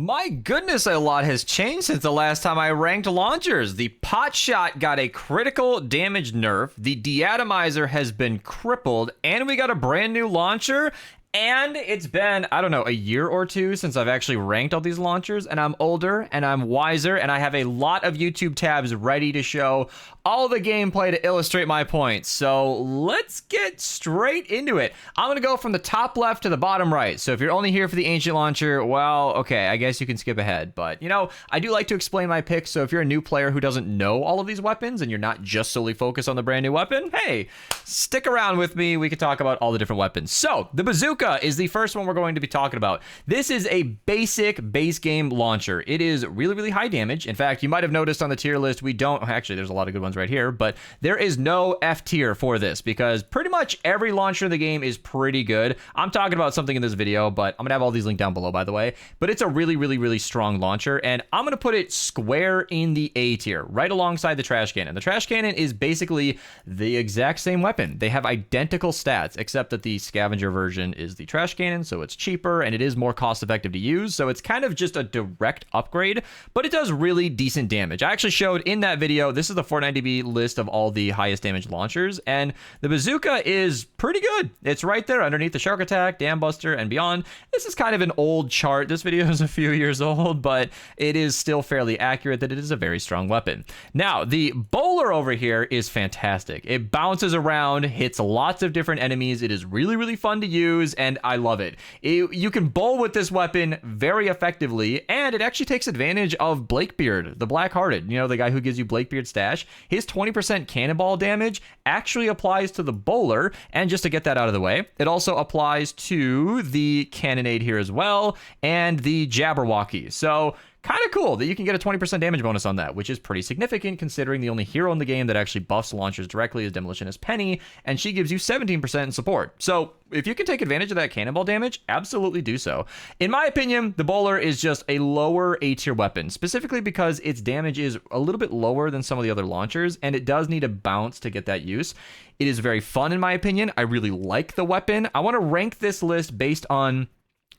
My goodness, a lot has changed since the last time I ranked launchers. The Potshot got a critical damage nerf, the Detomizer has been crippled, and we got a brand new launcher. And it's been, I don't know, a year or two since I've actually ranked all these launchers, and I'm older and I'm wiser, and I have a lot of YouTube tabs ready to show all the gameplay to illustrate my points. So let's get straight into it. I'm going to go from the top left to the bottom right. So if you're only here for the ancient launcher, well, okay, I guess you can skip ahead. But, you know, I do like to explain my picks. So if you're a new player who doesn't know all of these weapons and you're not just solely focused on the brand new weapon, hey, stick around with me. We can talk about all the different weapons. So the Bazooka is the first one we're going to be talking about. This is a basic base game launcher. It is really, really high damage. In fact, you might have noticed on the tier list, we don't, actually, there's a lot of good ones right here, but there is no F tier for this because pretty much every launcher in the game is pretty good. I'm talking about something in this video, but I'm gonna have all these linked down below, by the way, but it's a really, really, really strong launcher, and I'm gonna put it square in the A tier, right alongside the trash cannon. The trash cannon is basically the exact same weapon. They have identical stats, except that the scavenger version is the trash cannon, so it's cheaper and it is more cost effective to use, so it's kind of just a direct upgrade, but it does really decent damage. I actually showed in that video, this is the Fortnite DB list of all the highest damage launchers, and the Bazooka is pretty good. It's right there underneath the Shark Attack, Dam Buster, and beyond. This is kind of an old chart. This video is a few years old, but it is still fairly accurate that it is a very strong weapon. Now, the bowler over here is fantastic. It bounces around, hits lots of different enemies. It is really, really fun to use, and I love it. You can bowl with this weapon very effectively, and it actually takes advantage of Blakebeard, the Black-Hearted, you know, the guy who gives you Blakebeard stash. His 20% cannonball damage actually applies to the bowler, and just to get that out of the way, it also applies to the Cannonade here as well, and the Jabberwocky. So kind of cool that you can get a 20% damage bonus on that, which is pretty significant considering the only hero in the game that actually buffs launchers directly is Demolitionist Penny, and she gives you 17% in support. So if you can take advantage of that cannonball damage, absolutely do so. In my opinion, the bowler is just a lower A tier weapon, specifically because its damage is a little bit lower than some of the other launchers, and it does need a bounce to get that use. It is very fun in my opinion. I really like the weapon. I want to rank this list based on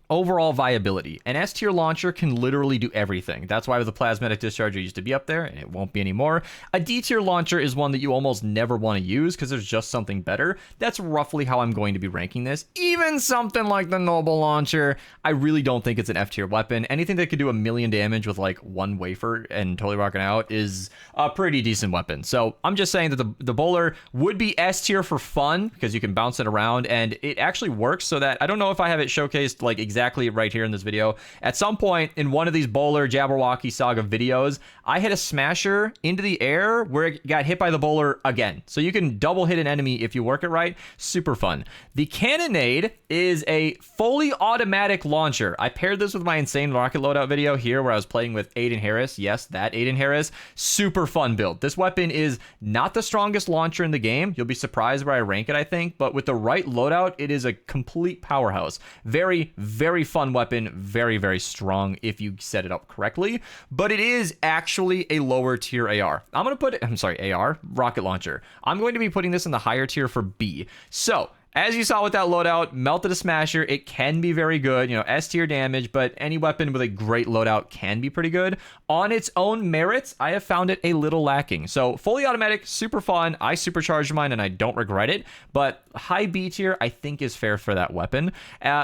overall viability. An S tier launcher can literally do everything. That's why the plasmatic discharger used to be up there, and it won't be anymore. A D tier launcher is one that you almost never want to use because there's just something better. That's roughly how I'm going to be ranking this. Even something like the Noble launcher, I really don't think it's an F tier weapon. Anything that could do 1,000,000 damage with like one wafer and totally rocking out is a pretty decent weapon. So I'm just saying that the bowler would be S tier for fun because you can bounce it around, and it actually works so that I don't know if I have it showcased like exactly right here in this video. At some point in one of these bowler Jabberwocky saga videos, I hit a smasher into the air where it got hit by the bowler again. So you can double hit an enemy if you work it right. Super fun. The Cannonade is a fully automatic launcher. I paired this with my insane rocket loadout video here where I was playing with Aiden Harris. Yes, that Aiden Harris. Super fun build. This weapon is not the strongest launcher in the game. You'll be surprised where I rank it, I think, but with the right loadout, it is a complete powerhouse. Very, very fun weapon. Very, very strong if you set it up correctly, but it is actually a lower tier AR. I'm going to put it, I'm sorry, AR, rocket launcher. I'm going to be putting this in the higher tier for B. So as you saw with that loadout, melted a smasher, it can be very good, you know, S tier damage, but any weapon with a great loadout can be pretty good. On its own merits, I have found it a little lacking. So fully automatic, super fun. I supercharged mine and I don't regret it, but high B tier I think is fair for that weapon.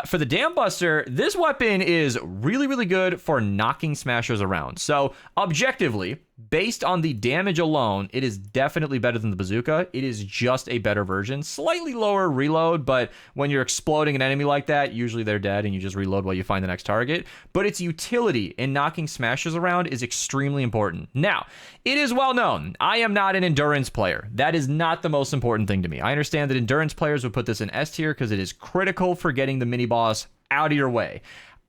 For the Dam Buster, this weapon is really, really good for knocking smashers around. So objectively, based on the damage alone, it is definitely better than the Bazooka. It is just a better version. Slightly lower reload, but when you're exploding an enemy like that, usually they're dead and you just reload while you find the next target. But its utility in knocking smashers around is extremely important. Now, it is well known, I am not an endurance player. That is not the most important thing to me. I understand that endurance players would put this in S tier because it is critical for getting the mini boss out of your way.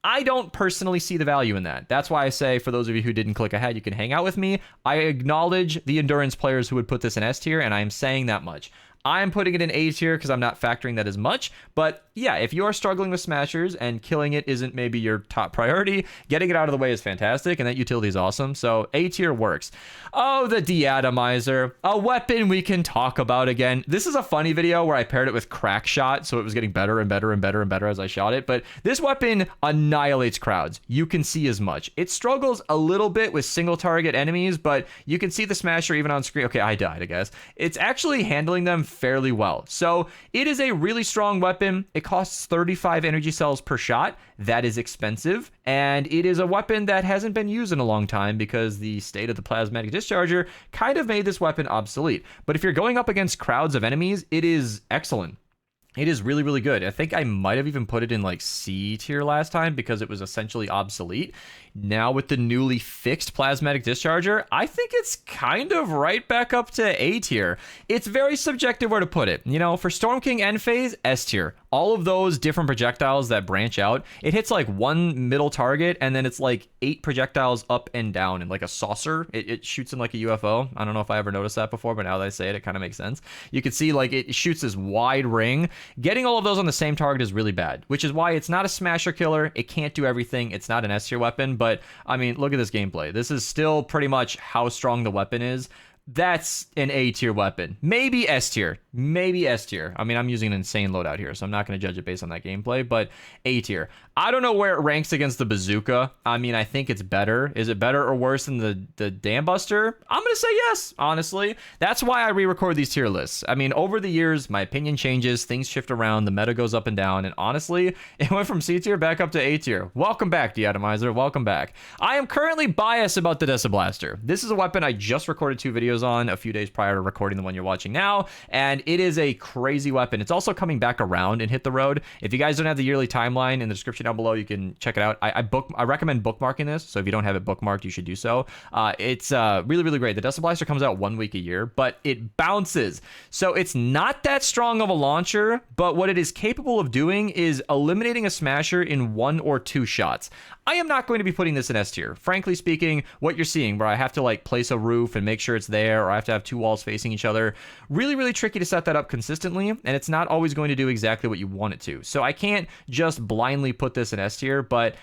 I don't personally see the value in that. That's why I say, for those of you who didn't click ahead, you can hang out with me. I acknowledge the endurance players who would put this in S tier, and I am saying that much. I'm putting it in A tier because I'm not factoring that as much. But yeah, if you are struggling with smashers and killing it isn't maybe your top priority, getting it out of the way is fantastic, and that utility is awesome. So A tier works. Oh, the Detomizer, a weapon we can talk about again. This is a funny video where I paired it with crack shot, so it was getting better and better and better and better as I shot it. But this weapon annihilates crowds. You can see as much. It struggles a little bit with single target enemies, but you can see the smasher even on screen. Okay, I died, I guess. It's actually handling them fairly well. So it is a really strong weapon. It costs 35 energy cells per shot. That is expensive. And it is a weapon that hasn't been used in a long time because the state of the plasmatic discharger kind of made this weapon obsolete. But if you're going up against crowds of enemies, it is excellent. It is really, really good. I think I might have even put it in like C tier last time because it was essentially obsolete. Now with the newly fixed plasmatic discharger, I think it's kind of right back up to A tier. It's very subjective where to put it. You know, for Storm King end phase, S tier. All of those different projectiles that branch out, it hits like one middle target and then it's like 8 projectiles up and down in like a saucer. It shoots in like a UFO. I don't know if I ever noticed that before, but now that I say it, it kind of makes sense. You can see like it shoots this wide ring. Getting all of those on the same target is really bad, which is why it's not a smasher killer. It can't do everything. It's not an S tier weapon, but I mean, look at this gameplay. This is still pretty much how strong the weapon is. That's an A tier weapon. Maybe S tier. Maybe S tier. I mean, I'm using an insane loadout here, so I'm not going to judge it based on that gameplay, but A tier. I don't know where it ranks against the Bazooka. I mean, I think it's better. Is it better or worse than the Dambuster? I'm going to say yes, honestly. That's why I re-record these tier lists. I mean, over the years, my opinion changes, things shift around, the meta goes up and down, and honestly, it went from C tier back up to A tier. Welcome back, Detomizer. Welcome back. I am currently biased about the Detomizer. This is a weapon I just recorded 2 videos on a few days prior to recording the one you're watching now, and it is a crazy weapon. It's also coming back around and hit the road. If you guys don't have the yearly timeline in the description down below, you can check it out. I recommend bookmarking this, so if you don't have it bookmarked, you should do so. It's really, really great. The Detomizer comes out 1 week a year, but it bounces. So it's not that strong of a launcher, but what it is capable of doing is eliminating a smasher in 1 or 2 shots. I am not going to be putting this in S tier. Frankly speaking, what you're seeing where I have to like place a roof and make sure it's there, or I have to have 2 walls facing each other, really, really tricky to set that up consistently, and it's not always going to do exactly what you want it to. So I can't just blindly put this in S tier, but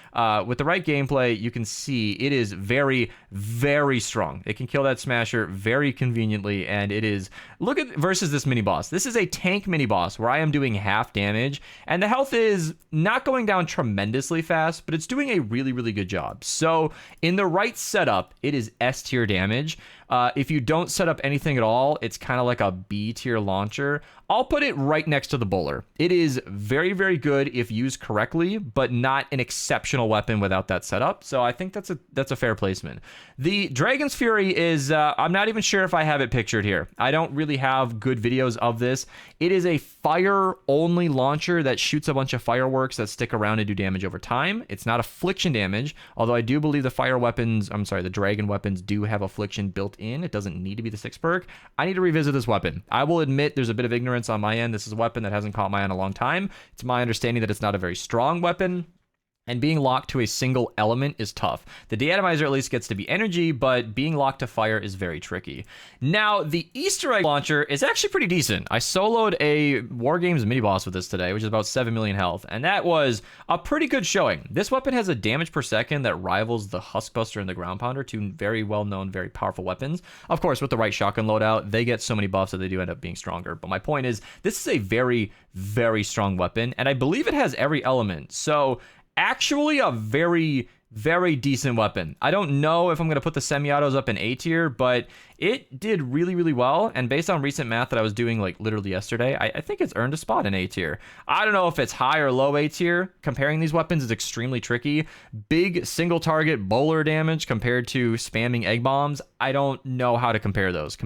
with the right gameplay, you can see it is very, very strong. It can kill that smasher very conveniently, and it is, look at versus this mini boss. This is a tank mini boss where I am doing half damage, and the health is not going down tremendously fast, but it's doing a really, really good job. So in the right setup, it is S tier damage. If you don't set up anything at all, it's kind of like a B tier launcher. I'll put it right next to the bowler. It is very, very good if used correctly, but not an exceptional weapon without that setup. So I think that's a fair placement. The Dragon's Fury is, I'm not even sure if I have it pictured here. I don't really have good videos of this. It is a fire-only launcher that shoots a bunch of fireworks that stick around and do damage over time. It's not affliction damage, although I do believe the dragon weapons do have affliction built in. It doesn't need to be the 6 perk. I need to revisit this weapon. I will admit there's a bit of ignorance on my end. This is a weapon that hasn't caught my eye in a long time. It's my understanding that it's not a very strong weapon, and being locked to a single element is tough. The Detomizer at least gets to be energy, but being locked to fire is very tricky. Now, the Easter egg launcher is actually pretty decent. I soloed a War Games mini boss with this today, which is about 7 million health, and that was a pretty good showing. This weapon has a damage per second that rivals the Huskbuster and the Ground Pounder, 2 very well-known, very powerful weapons. Of course, with the right shotgun loadout, they get so many buffs that they do end up being stronger. But my point is, this is a very, very strong weapon, and I believe it has every element. So actually a very, very decent weapon. I don't know if I'm going to put the semi-autos up in A tier, but it did really, really well. And based on recent math that I was doing like literally yesterday, I think it's earned a spot in A tier. I don't know if it's high or low A tier. Comparing these weapons is extremely tricky. Big single target bowler damage compared to spamming egg bombs. I don't know how to compare those.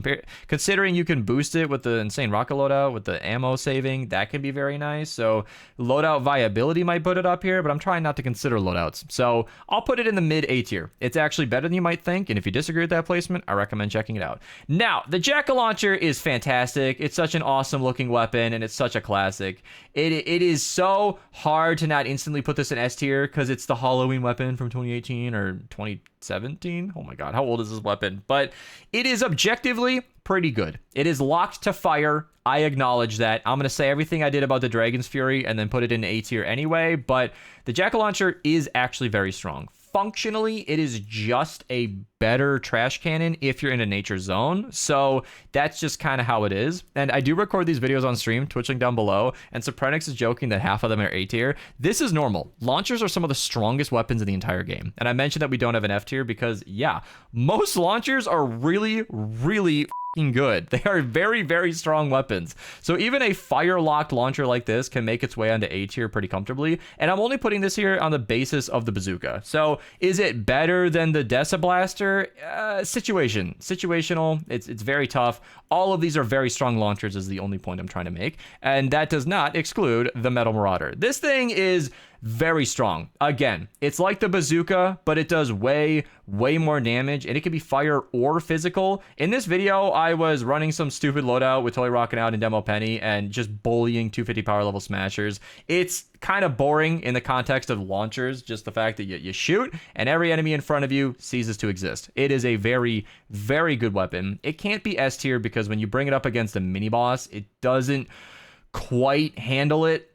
Considering you can boost it with the insane rocket loadout, with the ammo saving, that can be very nice. So loadout viability might put it up here, but I'm trying not to consider loadouts. So I'll put it in the mid A tier. It's actually better than you might think, and if you disagree with that placement, I recommend checking it out. Now, the Jackal Launcher is fantastic. It's such an awesome looking weapon, and it's such a classic. It is so hard to not instantly put this in S tier because it's the Halloween weapon from 2018 or 2017. Oh my god, how old is this weapon? But it is objectively pretty good. It is locked to fire. I acknowledge that. I'm going to say everything I did about the Dragon's Fury and then put it in A tier anyway, but the Jackal Launcher is actually very strong. Functionally, it is just a better trash cannon if you're in a nature zone. So that's just kind of how it is. And I do record these videos on stream, Twitch link down below. And Suprenix is joking that half of them are A tier. This is normal. Launchers are some of the strongest weapons in the entire game. And I mentioned that we don't have an F tier because, yeah, most launchers are really, really good. They are very, very strong weapons. So even a fire-locked launcher like this can make its way onto A tier pretty comfortably. And I'm only putting this here on the basis of the bazooka. So is it better than the Blaster? Situational. It's very tough. All of these are very strong launchers is the only point I'm trying to make. And that does not exclude the Metal Marauder. This thing is very strong. Again, it's like the bazooka, but it does way more damage, and it can be fire or physical. In this video, I was running some stupid loadout with totally rocking out in Demo Penny and just bullying 250 power level smashers. It's kind of boring in the context of launchers, just the fact that you shoot and every enemy in front of you ceases to exist. It is a very, very good weapon. It can't be S tier because when you bring it up against a mini boss, it doesn't quite handle it.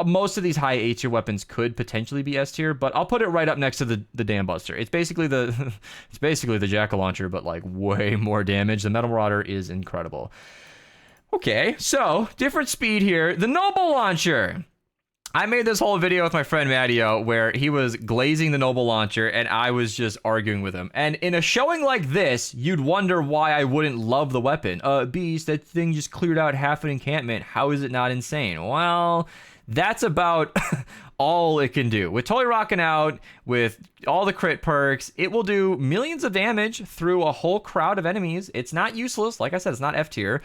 Most of these high A tier weapons could potentially be S tier, but I'll put it right up next to the Dam Buster. It's basically the Jackal Launcher, but like way more damage. The Metal Marauder is incredible. Okay, so different speed here. The Noble Launcher. I made this whole video with my friend Mattio where he was glazing the Noble Launcher and I was just arguing with him. And in a showing like this, you'd wonder why I wouldn't love the weapon. Beast, that thing just cleared out half an encampment. How is it not insane? Well, that's about all it can do. With totally rocking out, with all the crit perks, it will do millions of damage through a whole crowd of enemies. It's not useless. Like I said, it's not F tier.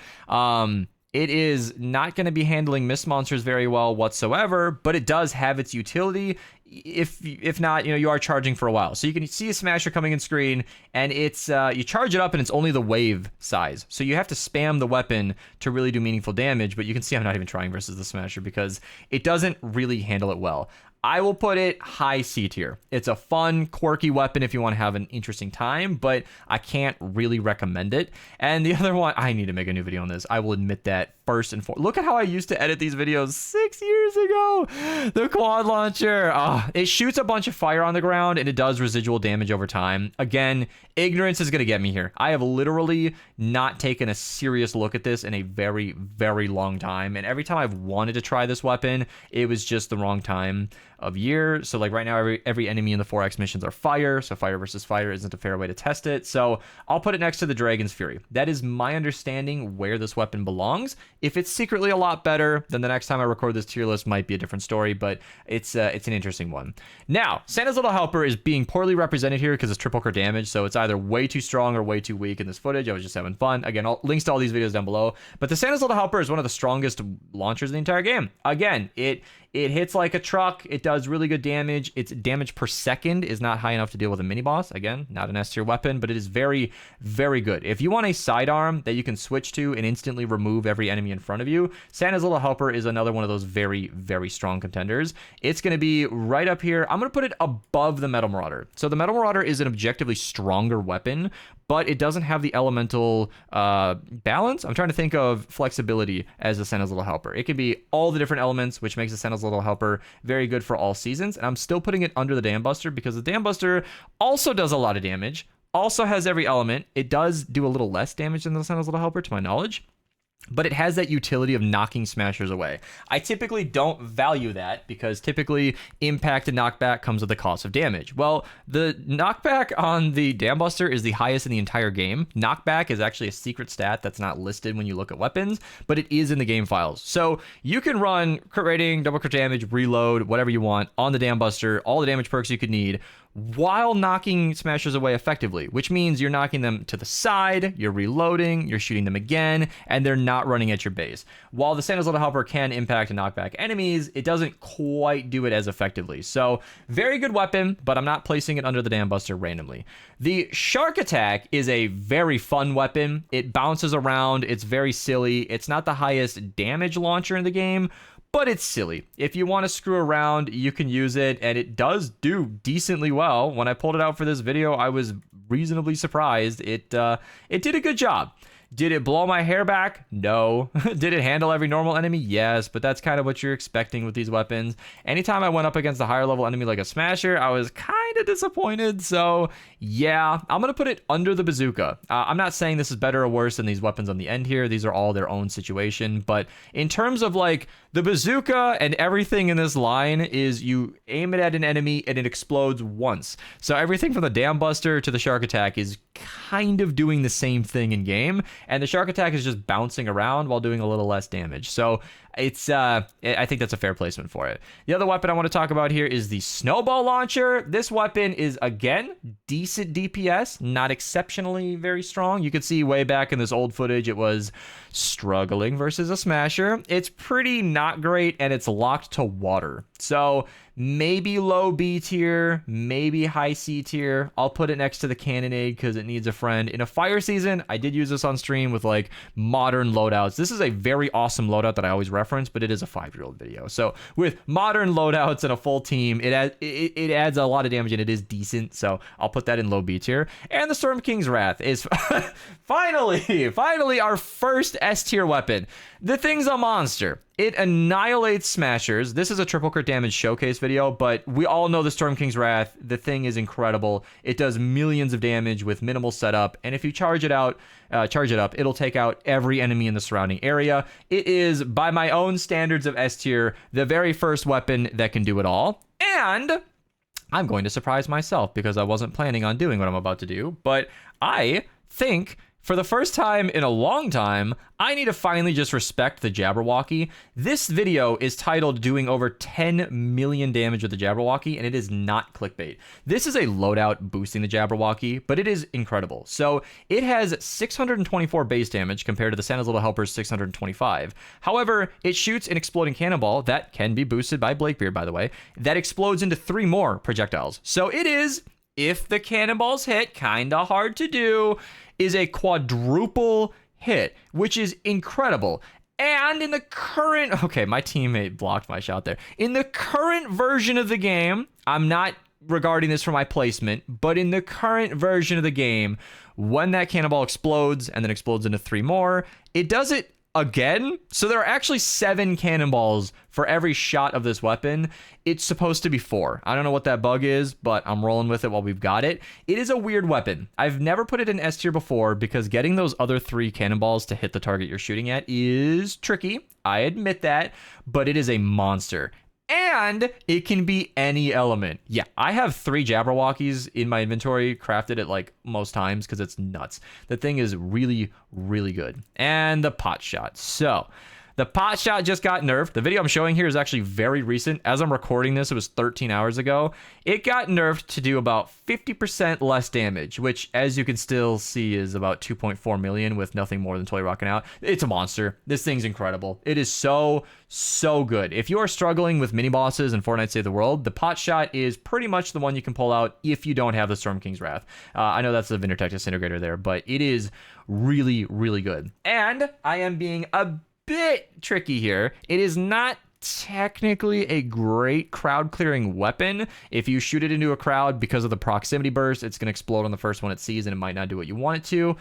It is not going to be handling mist monsters very well whatsoever, but it does have its utility. If not, you are charging for a while. So you can see a smasher coming in screen, and it's you charge it up, and it's only the wave size. So you have to spam the weapon to really do meaningful damage, but you can see I'm not even trying versus the smasher because it doesn't really handle it well. I will put it high C tier. It's a fun, quirky weapon if you want to have an interesting time, but I can't really recommend it. And the other one, I need to make a new video on this. I will admit that first and foremost. Look at how I used to edit these videos 6 years ago. The quad launcher. It shoots a bunch of fire on the ground, and it does residual damage over time. Again, ignorance is going to get me here. I have literally not taken a serious look at this in a very, very long time. And every time I've wanted to try this weapon, it was just the wrong time of year. So like right now, every enemy in the 4X missions are fire. So fire versus fire isn't a fair way to test it. So I'll put it next to the Dragon's Fury. That is my understanding where this weapon belongs. If it's secretly a lot better, then the next time I record this tier list might be a different story, but it's an interesting one. Now, Santa's Little Helper is being poorly represented here because it's triple crit damage. So it's either way too strong or way too weak in this footage. I was just having fun. Again, links to all these videos down below. But the Santa's Little Helper is one of the strongest launchers in the entire game. Again, it hits like a truck. It does really good damage. Its damage per second is not high enough to deal with a mini boss. Again, not an S tier weapon, but it is very, very good. If you want a sidearm that you can switch to and instantly remove every enemy in front of you, Santa's Little Helper is another one of those very, very strong contenders. It's going to be right up here. I'm going to put it above the Metal Marauder. So the Metal Marauder is an objectively stronger weapon, but it doesn't have the elemental balance. I'm trying to think of flexibility as the Santa's Little Helper. It can be all the different elements, which makes the Santa's Little Helper very good for all seasons. And I'm still putting it under the Dam Buster because the Dam Buster also does a lot of damage, also has every element. It does do a little less damage than the Santa's Little Helper, to my knowledge, but it has that utility of knocking smashers away. I typically don't value that because typically impact and knockback comes with the cost of damage. Well, the knockback on the Dam Buster is the highest in the entire game. Knockback is actually a secret stat that's not listed when you look at weapons, but it is in the game files. So you can run crit rating, double crit damage, reload, whatever you want on the Dam Buster, all the damage perks you could need, while knocking smashers away effectively, which means you're knocking them to the side, you're reloading, you're shooting them again, and they're not running at your base. While the Santa's Little Helper can impact and knock back enemies, it doesn't quite do it as effectively. So very good weapon, but I'm not placing it under the Dam Buster randomly. The Shark Attack is a very fun weapon. It bounces around, it's very silly. It's not the highest damage launcher in the game, but it's silly. If you want to screw around, you can use it, and it does do decently well. When I pulled it out for this video, I was reasonably surprised. It did a good job. Did it blow my hair back? No. Did it handle every normal enemy? Yes, but that's kind of what you're expecting with these weapons. Anytime I went up against a higher level enemy like a Smasher, I was kind of disappointed. So yeah, I'm going to put it under the Bazooka. I'm not saying this is better or worse than these weapons on the end here. These are all their own situation. But in terms of like the Bazooka and everything in this line is you aim it at an enemy and it explodes once. So everything from the Dam Buster to the Shark Attack is kind of doing the same thing in game. And the Shark Attack is just bouncing around while doing a little less damage. So it's I think that's a fair placement for it. The other weapon I want to talk about here is the Snowball Launcher. This weapon is, again, decent DPS, not exceptionally very strong. You could see way back in this old footage it was struggling versus a Smasher. It's pretty not great, and it's locked to water. So maybe low B tier, maybe high C tier. I'll put it next to the Cannonade because it needs a friend. In a fire season, I did use this on stream with like modern loadouts. This is a very awesome loadout that I always reference, but it is a 5-year-old video. So with modern loadouts and a full team, it adds a lot of damage and it is decent. So I'll put that in low B tier. And the Storm King's Wrath is finally our first S tier weapon. The thing's a monster. It annihilates Smashers. This is a triple crit damage showcase video, but we all know the Storm King's Wrath. The thing is incredible. It does millions of damage with minimal setup, and if you charge it up, it'll take out every enemy in the surrounding area. It is, by my own standards of S tier, the very first weapon that can do it all. And I'm going to surprise myself because I wasn't planning on doing what I'm about to do, but I think for the first time in a long time, I need to finally just respect the Jabberwocky. This video is titled doing over 10 million damage with the Jabberwocky, and it is not clickbait. This is a loadout boosting the Jabberwocky, but it is incredible. So it has 624 base damage compared to the Santa's Little Helper's 625. However, it shoots an exploding cannonball that can be boosted by Blakebeard, by the way, that explodes into 3 more projectiles. So it is, if the cannonballs hit, kinda hard to do, is a quadruple hit, which is incredible. And in the current, okay, my teammate blocked my shot there. In the current version of the game, I'm not regarding this for my placement, but in the current version of the game, when that cannonball explodes and then explodes into 3 more, it does it again. So there are actually 7 cannonballs for every shot of this weapon. It's supposed to be 4. I don't know what that bug is, but I'm rolling with it while we've got it. It is a weird weapon. I've never put it in S tier before because getting those other 3 cannonballs to hit the target you're shooting at is tricky. I admit that, but it is a monster. And it can be any element. Yeah, I have 3 Jabberwockies in my inventory, crafted at like most times because it's nuts. The thing is really, really good. And the Potshot. So the Potshot just got nerfed. The video I'm showing here is actually very recent. As I'm recording this, it was 13 hours ago. It got nerfed to do about 50% less damage, which, as you can still see, is about 2.4 million with nothing more than totally rocking out. It's a monster. This thing's incredible. It is so good. If you are struggling with mini bosses in Fortnite Save the World, the Potshot is pretty much the one you can pull out if you don't have the Storm King's Wrath. I know that's the Vindertech Disintegrator there, but it is really, really good. And I am being a bit tricky here. It is not technically a great crowd clearing weapon. If you shoot it into a crowd because of the proximity burst, it's going to explode on the first one it sees and it might not do what you want it to.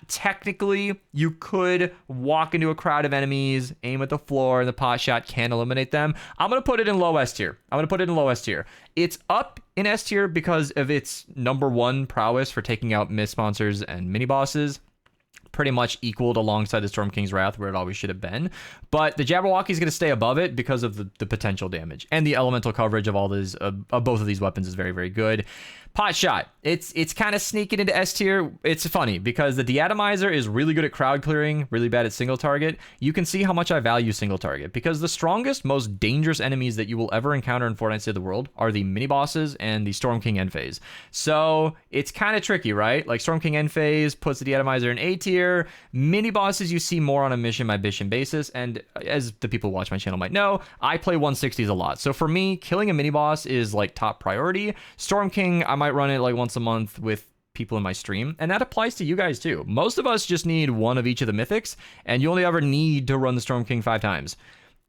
Technically, you could walk into a crowd of enemies, aim at the floor, and the Potshot can eliminate them. I'm going to put it in low S tier. It's up in S tier because of its #1 prowess for taking out miss monsters and mini bosses. Pretty much equaled alongside the Storm King's Wrath where it always should have been. But the Jabberwocky is going to stay above it because of the potential damage. And the elemental coverage of all these, of both of these weapons is very, very good. Potshot, it's kind of sneaking into S tier. It's funny because the Detomizer is really good at crowd clearing, really bad at single target. You can see how much I value single target because the strongest, most dangerous enemies that you will ever encounter in Fortnite Save the World are the mini bosses and the Storm King end phase. So it's kind of tricky, right? Like Storm King end phase puts the Detomizer in A tier. Mini bosses you see more on a mission by mission basis. And as the people who watch my channel might know, I play 160s a lot. So for me, killing a mini boss is like top priority. Storm King, I might run it like once a month with people in my stream, and that applies to you guys too. Most of us just need one of each of the mythics, and you only ever need to run the Storm King 5 times.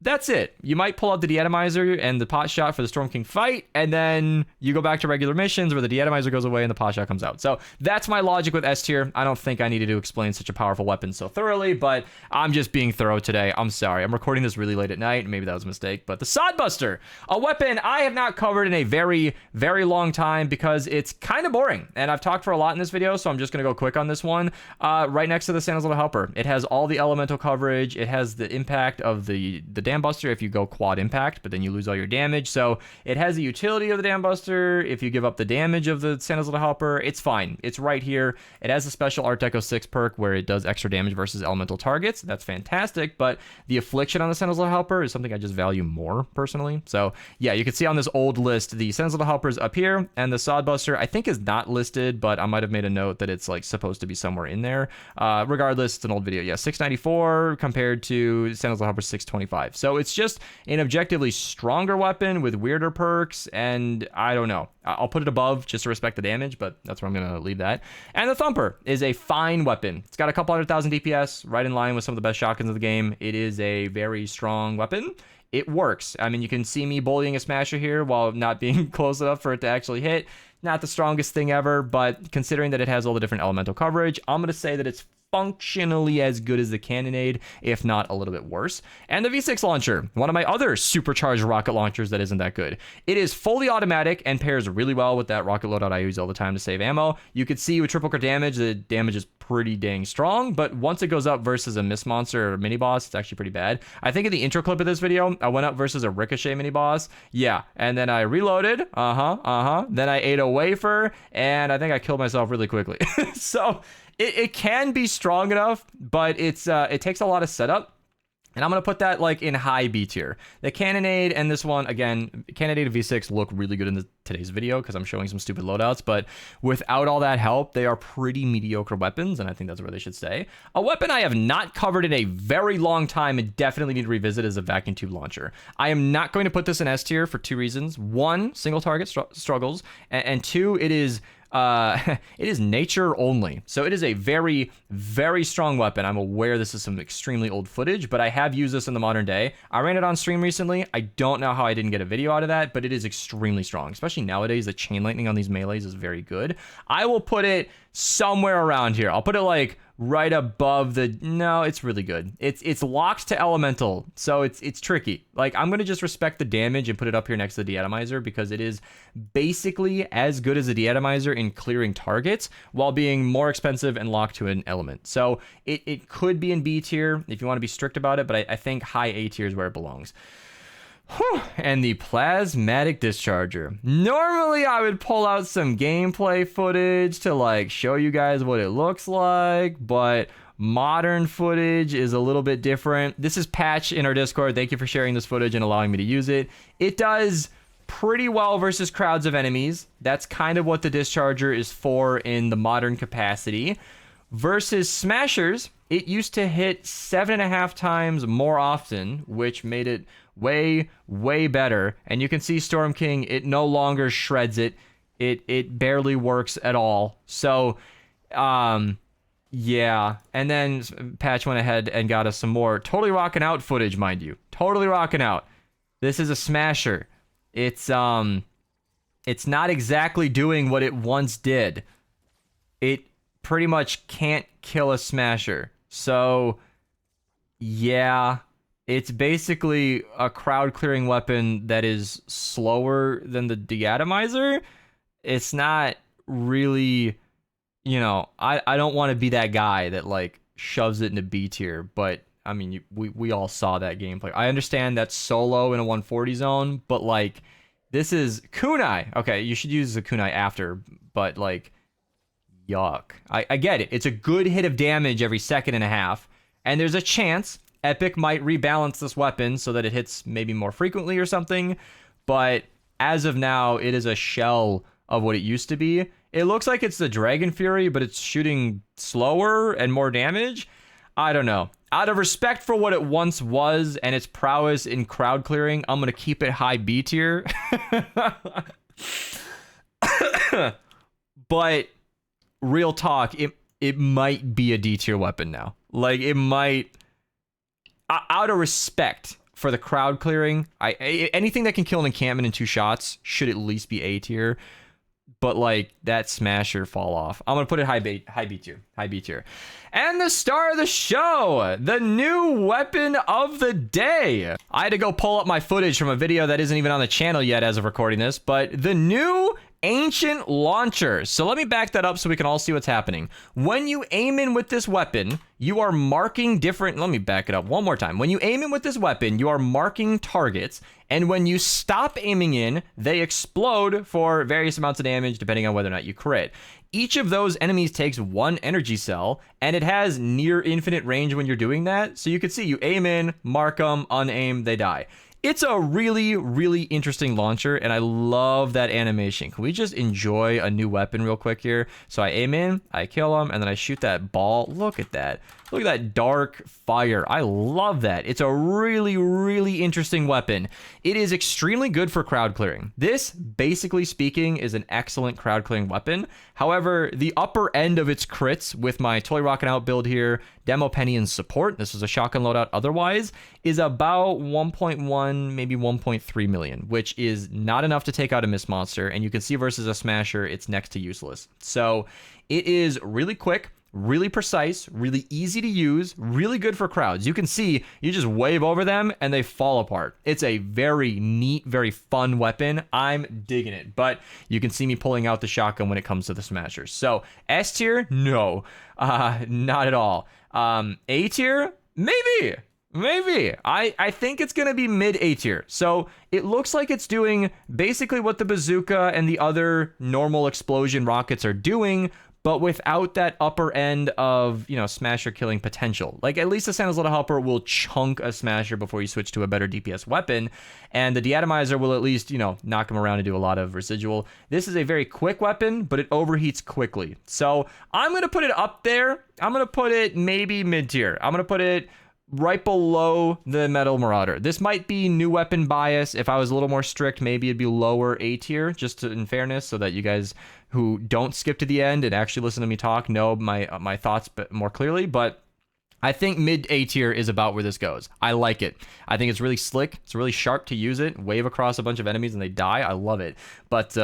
that's it. You might pull out the Detomizer and the Potshot for the Storm King fight, and then you go back to regular missions where the Detomizer goes away and the Potshot comes out. So that's my logic with S tier. I don't think I needed to explain such a powerful weapon so thoroughly, but I'm just being thorough today. I'm sorry. I'm recording this really late at night. Maybe that was a mistake, but the Sodbuster, a weapon I have not covered in a very, very long time because it's kind of boring, and I've talked for a lot in this video, so I'm just going to go quick on this one. Right next to the Santa's Little Helper. It has all the elemental coverage. It has the impact of the Dam Buster if you go quad impact, but then you lose all your damage. So it has the utility of the Dam Buster. If you give up the damage of the Santa's Little Helper, it's fine. It's right here. It has a special Art Deco 6 perk where it does extra damage versus elemental targets. That's fantastic, but the affliction on the Santa's Little Helper is something I just value more personally. So yeah, you can see on this old list, the Santa's Little Helper is up here, and the Sodbuster I think is not listed, but I might have made a note that it's like supposed to be somewhere in there. Regardless, it's an old video. Yeah, 694 compared to Santa's Little Helper 625. So it's just an objectively stronger weapon with weirder perks, and I don't know. I'll put it above just to respect the damage, but that's where I'm going to leave that. And the Thumper is a fine weapon. It's got a couple 100,000 DPS, right in line with some of the best shotguns of the game. It is a very strong weapon. It works. I mean, you can see me bullying a smasher here while not being close enough for it to actually hit. Not the strongest thing ever, but considering that it has all the different elemental coverage, I'm going to say that it's functionally as good as the Cannonade, if not a little bit worse. And the V6 launcher, one of my other supercharged rocket launchers that isn't that good. It is fully automatic and pairs really well with that rocket loadout I use all the time to save ammo. You could see with triple crit damage, the damage is pretty dang strong, but once it goes up versus a Mist Monster or mini boss, it's actually pretty bad. I think in the intro clip of this video, I went up versus a Ricochet mini boss. Yeah, and then I reloaded. Then I ate a wafer, and I think I killed myself really quickly. So it can be strong enough, but it takes a lot of setup. And I'm going to put that like in high B tier. The Cannonade and this one, again, Cannonade and V6 look really good in today's video because I'm showing some stupid loadouts, but without all that help, they are pretty mediocre weapons, and I think that's where they should stay. A weapon I have not covered in a very long time and definitely need to revisit is a vacuum tube launcher. I am not going to put this in S tier for two reasons. One, single target struggles, and two, it is nature only. So it is a very, very strong weapon. I'm aware this is some extremely old footage, but I have used this in the modern day. I ran it on stream recently. I don't know how I didn't get a video out of that, but it is extremely strong. Especially nowadays, the chain lightning on these melees is very good. I will put it somewhere around here. I'll put it like right above the, no, it's really good. It's locked to elemental, so it's tricky. Like, I'm gonna just respect the damage and put it up here next to the Detomizer because it is basically as good as the Detomizer in clearing targets while being more expensive and locked to an element. So it could be in B tier if you want to be strict about it, but I think high A tier is where it belongs. Whew. And the plasmatic discharger. Normally I would pull out some gameplay footage to like show you guys what it looks like, but modern footage is a little bit different. This is Patch in our Discord. Thank you for sharing this footage and allowing me to use it. It does pretty well versus crowds of enemies. That's kind of what the discharger is for in the modern capacity. Versus smashers, it used to hit 7.5 times more often, which made it way, way better. And you can see Storm King, it no longer shreds it. It barely works at all. So, yeah. And then Patch went ahead and got us some more totally rocking out footage, mind you. Totally rocking out. This is a smasher. It's not exactly doing what it once did. It pretty much can't kill a smasher. So, yeah, it's basically a crowd clearing weapon that is slower than the Detomizer. It's not really, you know, I don't want to be that guy that like shoves it into B tier, but I mean, we all saw that gameplay. I understand that's solo in a 140 zone, but like this is kunai. Okay, you should use the kunai after, but like, yuck. I get it. It's a good hit of damage every 1.5 seconds, and there's a chance Epic might rebalance this weapon so that it hits maybe more frequently or something, but as of now, it is a shell of what it used to be. It looks like it's the Dragon Fury, but it's shooting slower and more damage. I don't know. Out of respect for what it once was and its prowess in crowd clearing, I'm going to keep it high B tier. But real talk, it might be a D tier weapon now. Like, it might, out of respect for the crowd clearing, anything that can kill an encampment in 2 shots should at least be A tier. But like that smasher fall off. I'm gonna put it high B tier. And the star of the show, the new weapon of the day. I had to go pull up my footage from a video that isn't even on the channel yet as of recording this, but the new ancient launcher. So let me back that up so we can all see what's happening. When you aim in with this weapon, you are marking different, let me back it up one more time. When you aim in with this weapon, you are marking targets, and when you stop aiming in, they explode for various amounts of damage depending on whether or not you crit. Each of those enemies takes 1 energy cell, and it has near infinite range when you're doing that. So you can see you aim in, mark them, unaim, they die. It's a really, really interesting launcher, and I love that animation. Can we just enjoy a new weapon real quick here? So I aim in, I kill him, and then I shoot that ball. Look at that. Look at that dark fire. I love that. It's a really, really interesting weapon. It is extremely good for crowd clearing. This, basically speaking, is an excellent crowd clearing weapon. However, the upper end of its crits with my Toy Rockin' Out build here, Demo Penny and support, this is a shotgun loadout otherwise, is about 1.1, maybe 1.3 million, which is not enough to take out a Mist Monster. And you can see versus a Smasher, it's next to useless. So it is really quick, really precise, really easy to use, really good for crowds. You can see, you just wave over them and they fall apart. It's a very neat, very fun weapon. I'm digging it, but you can see me pulling out the shotgun when it comes to the smashers. So S tier, no, not at all. A tier, maybe. I think it's gonna be mid A tier. So it looks like it's doing basically what the bazooka and the other normal explosion rockets are doing, but without that upper end of, you know, smasher killing potential. Like, at least the Santa's Little Helper will chunk a smasher before you switch to a better DPS weapon, and the Detomizer will at least, you know, knock him around and do a lot of residual. This is a very quick weapon, but it overheats quickly. So I'm gonna put it up there. I'm gonna put it maybe mid tier. I'm gonna put it right below the Metal Marauder. This might be new weapon bias. If I was a little more strict, maybe it'd be lower A tier, just to, in fairness, so that you guys who don't skip to the end and actually listen to me talk know my thoughts more clearly. But I think mid A tier is about where this goes. I like it. I think it's really slick. It's really sharp to use it. Wave across a bunch of enemies and they die. I love it. But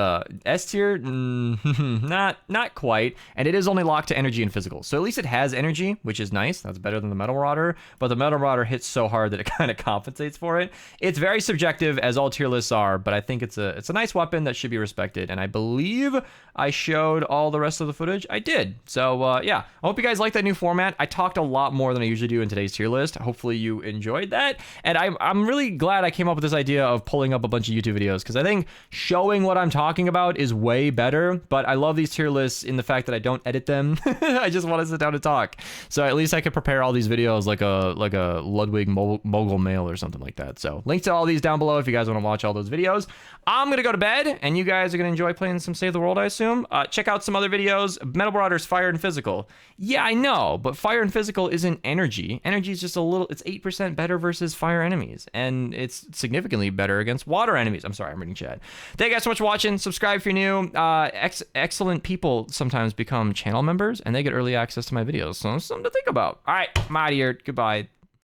S tier, not quite. And it is only locked to energy and physical. So at least it has energy, which is nice. That's better than the Metal Marauder. But the Metal Marauder hits so hard that it kind of compensates for it. It's very subjective, as all tier lists are, but I think it's a nice weapon that should be respected. And I believe I showed all the rest of the footage. I did. So yeah, I hope you guys like that new format. I talked a lot more than I usually do in today's tier list. Hopefully you enjoyed that. And I'm really glad I came up with this idea of pulling up a bunch of YouTube videos, because I think showing what I'm talking about is way better. But I love these tier lists in the fact that I don't edit them. I just want to sit down and talk. So at least I could prepare all these videos like a Ludwig mogul mail or something like that. So links to all these down below if you guys want to watch all those videos. I'm gonna go to bed, and you guys are gonna enjoy playing some Save the World, I assume. Check out some other videos. Metal Marauder's Fire and Physical. Yeah, I know, but Fire and Physical isn't energy. Energy is just a little, it's 8% better versus fire enemies, and it's significantly better against water enemies. I'm sorry, I'm reading chat. Thank you guys so much for watching. Subscribe if you're new. Excellent people sometimes become channel members, and they get early access to my videos, so something to think about. All right, I'm out of here. Goodbye.